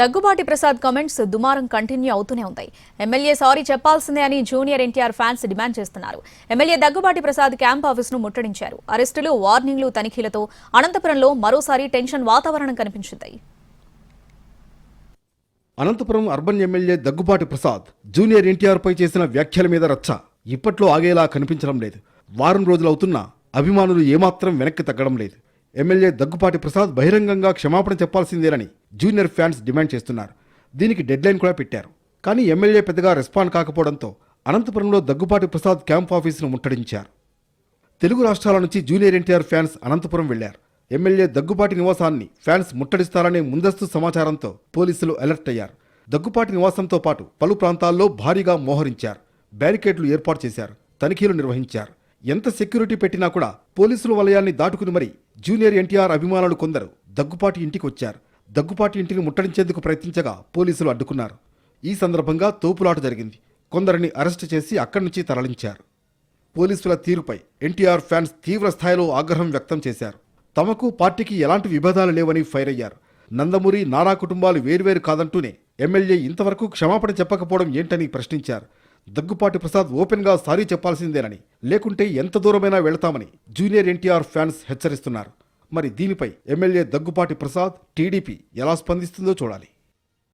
Daggubati Prasad comments దుమారం continue అవుతూనే ఉంటాయి. ఎమ్మెల్యే సారీ చెప్పాల్సిందే అని జూనియర్ ఎన్టీఆర్ ఫ్యాన్స్ డిమాండ్ చేస్తున్నారు. ఎమ్మెల్యే దగ్గుబాటి ప్రసాద్ క్యాంప్ ఆఫీసును ముట్టడించారు. అరెస్టులు, వార్నింగ్లు, తనిఖీలతో అనంతపురంలో మరోసారి టెన్షన్ వాతావరణం కనిపించింది. Anantapuram urban MLA Daggubati Prasad junior NTR పై చేసిన వ్యాఖ్యల మీద రచ్చ ఇప్పట్లో ఆగేలా కనిపించడం లేదు. వారం రోజులవుతున్నా అభిమానులు ఏమాత్రం వెనక్కి తగ్గడం లేదు. ఎమ్మెల్యే దగ్గుబాటి ప్రసాద్ బహిరంగంగా క్షమాపణ చెప్పాల్సిందేనని జూనియర్ ఫ్యాన్స్ డిమాండ్ చేస్తున్నారు. దీనికి డెడ్లైన్ కూడా పెట్టారు. కానీ ఎమ్మెల్యే పెద్దగా రెస్పాండ్ కాకపోవడంతో అనంతపురంలో దగ్గుబాటి ప్రసాద్ క్యాంప్ ఆఫీసును ముట్టడించారు. తెలుగు రాష్ట్రాల నుంచి జూనియర్ ఎన్టీఆర్ ఫ్యాన్స్ అనంతపురం వెళ్లారు. ఎమ్మెల్యే దగ్గుబాటి నివాసాన్ని ఫ్యాన్స్ ముట్టడిస్తారనే ముందస్తు సమాచారంతో పోలీసులు అలర్ట్ అయ్యారు. దగ్గుబాటి నివాసంతో పాటు పలు ప్రాంతాల్లో భారీగా మోహరించారు. బ్యారికేడ్లు ఏర్పాటు చేశారు. తనిఖీలు నిర్వహించారు. ఎంత సెక్యూరిటీ పెట్టినా కూడా పోలీసుల వలయాన్ని దాటుకుని మరీ జూనియర్ ఎన్టీఆర్ అభిమానులు కొందరు దగ్గుబాటి ఇంటికి వచ్చారు. దగ్గుబాటి ఇంటిని ముట్టడించేందుకు ప్రయత్నించగా పోలీసులు అడ్డుకున్నారు. ఈ సందర్భంగా తోపులాట జరిగింది. కొందరిని అరెస్టు చేసి అక్కడి నుంచి తరలించారు. పోలీసుల తీరుపై ఎన్టీఆర్ ఫ్యాన్స్ తీవ్ర స్థాయిలో ఆగ్రహం వ్యక్తం చేశారు. తమకు పార్టీకి ఎలాంటి విభేదాలు లేవని ఫైర్ అయ్యారు. నందమూరి, నారా కుటుంబాలు వేర్వేరు కాదంటూనే ఎమ్మెల్యే ఇంతవరకు క్షమాపణ చెప్పకపోవడం ఏంటని ప్రశ్నించారు. దగ్గుబాటి ప్రసాద్ ఓపెన్గా సారీ చెప్పాల్సిందేనని, లేకుంటే ఎంత దూరమైనా వెళతామని జూనియర్ ఎన్టీఆర్ ఫ్యాన్స్ హెచ్చరిస్తున్నారు. మరి దీనిపై ఎమ్మెల్యే దగ్గుబాటి ప్రసాద్, టీడీపీ ఎలా స్పందిస్తుందో చూడాలి.